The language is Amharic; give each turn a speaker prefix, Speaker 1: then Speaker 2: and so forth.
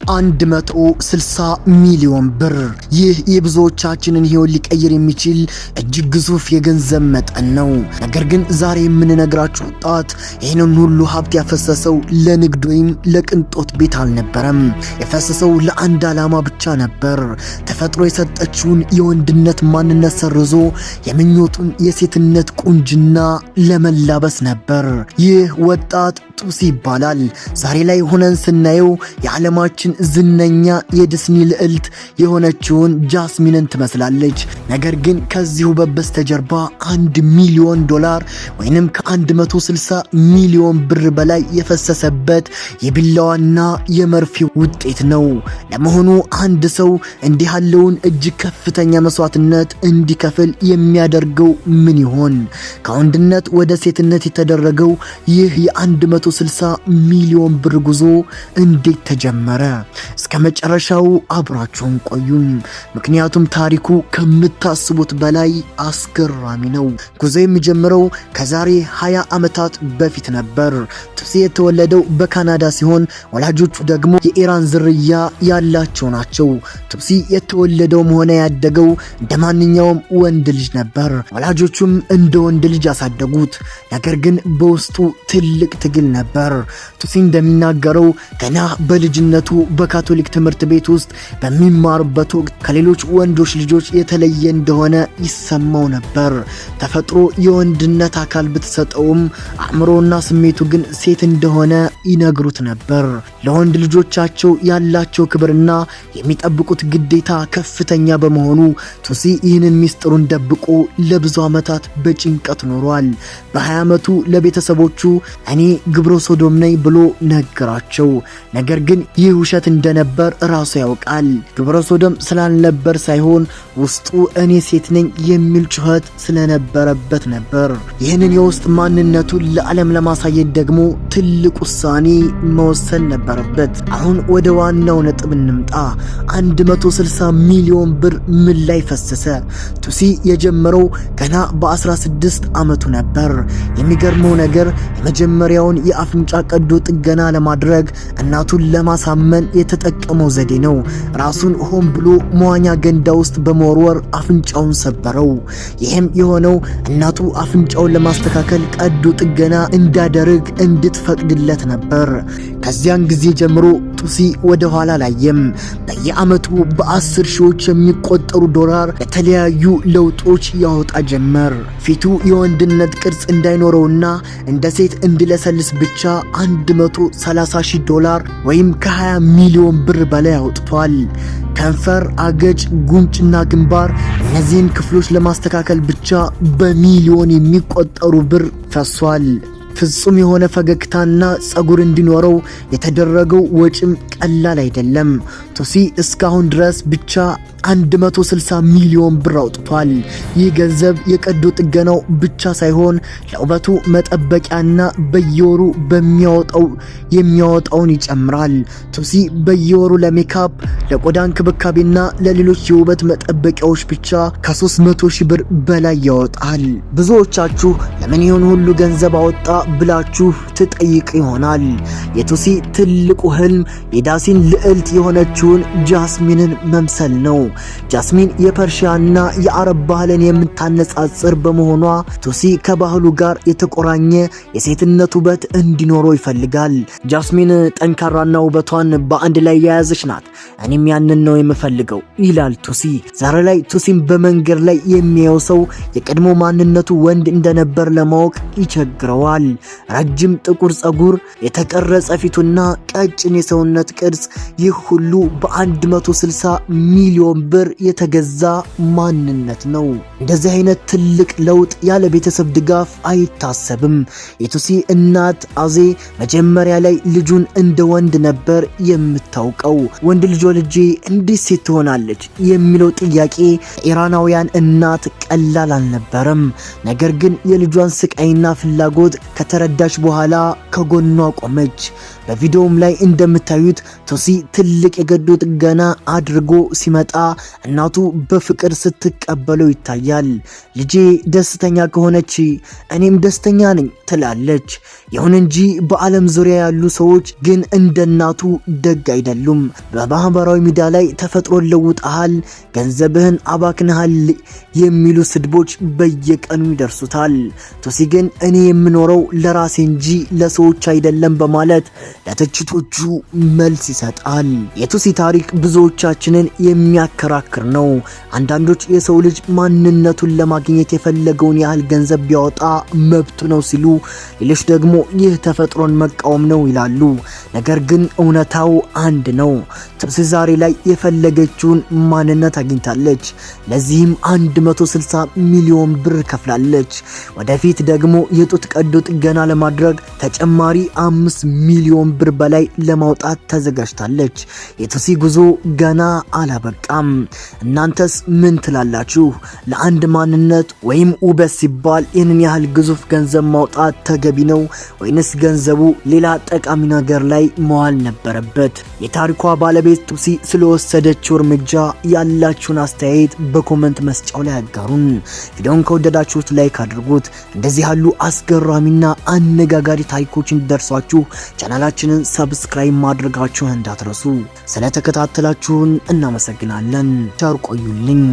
Speaker 1: 160 ሚሊዮን ብር። ይህ የብዙዎቻችንን ህይወት ሊቀይር የሚችል እጅግ ግዙፍ የገንዘብ መጠን ነው። ነገር ግን ዛሬ የምንነግራችሁ ወጣት ይህንን ሁሉ ሀብት ያፈሰሰው ለንግድ ወይም ለቅንጦት ቤት አልነበረም። የፈሰሰው ለአንድ ዓላማ ብቻ ነበር። ተፈጥሮ የሰጠችውን የወንድነት ማንነት ሰርዞ የምኞቱን የሴትነት ቁንጅና ለመላበስ ነበር። ይህ ወጣት ቱሲ ይባላል። ዛሬ ላይ ሆነን ስናየው የዓለማችን ዝነኛ የዲስኒ ልዕልት የሆነችውን ጃስሚንን ትመስላለች። ነገር ግን ከዚሁ በስተጀርባ $1 ሚሊዮን ወይንም ከ160 ሚሊዮን ብር በላይ የፈሰሰበት የቢላዋና የመርፌ ውጤት ነው። ለመሆኑ አንድ ሰው እንዲህ ያለውን እጅግ ከፍተኛ መስዋዕትነት እንዲከፍል የሚያደርገው ምን ይሆን? ከወንድነት ወደ ሴትነት የተደረገው ይህ የ160 ሚሊዮን ብር ጉዞ እንዴት ተጀመረ? እስከ መጨረሻው አብራችሁን ቆዩም፣ ምክንያቱም ታሪኩ ከምታስቡት በላይ አስገራሚ ነው። ጉዞ የሚጀምረው ከዛሬ 20 ዓመታት በፊት ነበር። ቱሲ የተወለደው በካናዳ ሲሆን ወላጆቹ ደግሞ የኢራን ዝርያ ያላቸው ናቸው። ቱሲ የተወለደውም ሆነ ያደገው እንደ ማንኛውም ወንድ ልጅ ነበር። ወላጆቹም እንደ ወንድ ልጅ ያሳደጉት፣ ነገር ግን በውስጡ ትልቅ ትግል ነበር። ቱሲ እንደሚናገረው ገና በልጅነቱ በካቶሊክ ትምህርት ቤት ውስጥ በሚማርበት ወቅት ከሌሎች ወንዶች ልጆች የተለየ እንደሆነ ይሰማው ነበር። ተፈጥሮ የወንድነት አካል ብትሰጠውም አእምሮና ስሜቱ ግን ሴት እንደሆነ ይነግሩት ነበር። ለወንድ ልጆቻቸው ያላቸው ክብርና የሚጠብቁት ግዴታ ከፍተኛ በመሆኑ ቱሲ ይህንን ሚስጥሩን ደብቆ ለብዙ ዓመታት በጭንቀት ኖሯል። በ20 ዓመቱ ለቤተሰቦቹ እኔ ግብረ ሶዶም ነኝ ብሎ ነገራቸው። ነገር ግን ይህ ውሸት እንደነበር ራሱ ያውቃል። ግብረ ሶዶም ስላልነበር ሳይሆን ውስጡ እኔ ሴት ነኝ የሚል ጩኸት ስለነበረበት ነበር። ይህንን የውስጥ ማንነቱን ለዓለም ለማሳየት ደግሞ ትልቅ ውሳኔ መወሰን ነበረበት። አሁን ወደ ዋናው ነጥብ እንምጣ። 160 ሚሊዮን ብር ምን ላይ ፈሰሰ? ቱሲ የጀመረው ገና በ16 ዓመቱ ነበር። የሚገርመው ነገር የመጀመሪያውን የአፍንጫ ቀዶ ጥገና ለማድረግ እናቱን ለማሳመን የተጠቀመው ዘዴ ነው። ራሱን ሆን ብሎ መዋኛ ገንዳ ውስጥ በመወርወር አፍንጫውን ሰበረው። ይህም የሆነው እናቱ አፍንጫውን ለማስተካከል ቀዶ ጥገና እንዳደርግ እንድትፈቅድለት ነበር። ከዚያን ጊዜ ጀምሮ ቱሲ ወደ ኋላ አላየም። በየዓመቱ በ10 ሺዎች የሚቆጠሩ ዶላር የተለያዩ ለውጦች ያወጣ ጀመር። ፊቱ የወንድነት ቅርጽ እንዳይኖረውና እንደ ሴት እንዲለሰልስ ብቻ $130,000 ወይም ከ20 ሚሊዮን ብር በላይ አውጥቷል። ከንፈር፣ አገጭ፣ ጉንጭና ግንባር እነዚህን ክፍሎች ለማስተካከል ብቻ በሚሊዮን የሚቆጠሩ ብር ፈሷል። ፍጹም የሆነ ፈገግታና ጸጉር እንዲኖረው የተደረገው ወጪም ቀላል አይደለም። ቱሲ እስካሁን ድረስ ብቻ 160 ሚሊዮን ብር አውጥቷል። ይህ ገንዘብ የቀዶ ጥገናው ብቻ ሳይሆን ለውበቱ መጠበቂያና በየወሩ የሚያወጣውን ይጨምራል። ቱሲ በየወሩ ለሜካፕ፣ ለቆዳ እንክብካቤና ለሌሎች የውበት መጠበቂያዎች ብቻ ከ300,000 ብር በላይ ያወጣል። ብዙዎቻችሁ ለምን ይሆን ሁሉ ገንዘብ አወጣ ብላችሁ ትጠይቅ ይሆናል። የቱሲ ትልቁ ህልም የዳሲን ልዕልት የሆነችውን ጃስሚንን መምሰል ነው። ጃስሚን የፐርሺያና የአረብ ባህልን የምታነጻጽር በመሆኗ ቱሲ ከባህሉ ጋር የተቆራኘ የሴትነት ውበት እንዲኖረው ይፈልጋል። ጃስሚን ጠንካራና ውበቷን በአንድ ላይ የያዘች ናት። እኔም ያንን ነው የምፈልገው ይላል ቱሲ። ዛሬ ላይ ቱሲን በመንገድ ላይ የሚያየው ሰው የቀድሞ ማንነቱ ወንድ እንደነበር ለማወቅ ይቸግረዋል። ረጅም ጥቁር ጸጉር፣ የተቀረጸ ፊቱና ቀጭን የሰውነት ቅርጽ፣ ይህ ሁሉ በ160 ሚሊዮን ብር የተገዛ ማንነት ነው። እንደዚህ አይነት ትልቅ ለውጥ ያለ ቤተሰብ ድጋፍ አይታሰብም። የቱሲ እናት አዜ መጀመሪያ ላይ ልጁን እንደ ወንድ ነበር የምታውቀው። ወንድ ልጅ ልጄ እንዴት ሴት ትሆናለች የሚለው ጥያቄ ኢራናውያን እናት ቀላል አልነበረም። ነገር ግን የልጇን ስቃይና ፍላጎት ከተረዳች በኋላ ከጎኗ ቆመች። በቪዲዮውም ላይ እንደምታዩት ቶሲ ትልቅ የገዶ ጥገና አድርጎ ሲመጣ እናቱ በፍቅር ስትቀበለው ይታያል። ልጄ ደስተኛ ከሆነች እኔም ደስተኛ ነኝ ትላለች። ይሁን እንጂ በዓለም ዙሪያ ያሉ ሰዎች ግን እንደ እናቱ ደግ አይደሉም። በማህበራዊ ሚዲያ ላይ ተፈጥሮን ለውጠሃል፣ ገንዘብህን አባክነሃል የሚሉ ስድቦች በየቀኑ ይደርሱታል። ቶሲ ግን እኔ የምኖረው ለራሴ እንጂ ለሰዎች አይደለም በማለት ለትችቶቹ መልስ ይሰጣል። የቶሲ ታሪክ ብዙዎቻችንን የሚያከራክር ነው። አንዳንዶች የሰው ልጅ ማንነቱን ለማግኘት የፈለገውን ያህል ገንዘብ ቢያወጣ መብቱ ነው ሲሉ፣ ሌሎች ደግሞ ይህ ተፈጥሮን መቃወም ነው ይላሉ። ነገር ግን እውነታው አንድ ነው። ቶሲ ዛሬ ላይ የፈለገችውን ማንነት አግኝታለች። ለዚህም 160 ሚሊዮን ብር ከፍላለች። ወደፊት ደግሞ የጡት ቀዶ ጥገና ለማድረግ ተጨማሪ 5 ሚሊዮን ብር በላይ ለማውጣት ተዘጋጅታለች። የቶሲ ጉዞ ገና አላበቃም። እናንተስ ምን ትላላችሁ? ለአንድ ማንነት ወይም ውበት ሲባል ይህንን ያህል ግዙፍ ገንዘብ ማውጣት ተገቢ ነው ወይንስ ገንዘቡ ሌላ ጠቃሚ ነገር ላይ መዋል ነበረበት? የታሪኳ ባለቤት ቶሲ ስለወሰደችው እርምጃ ያላችሁን አስተያየት በኮመንት መስጫው ላይ አጋሩን። ቪዲዮውን ከወደዳችሁት ላይክ አድርጉት። እንደዚህ ያሉ አስገራሚና አነጋጋሪ ታሪኮች እንዲደርሷችሁ ቻናላችንን ሰብስክራይብ ማድረጋችሁን እንዳትረሱ። ስለተከታተላችሁን እናመሰግናለን። ቸር ቆዩልኝ።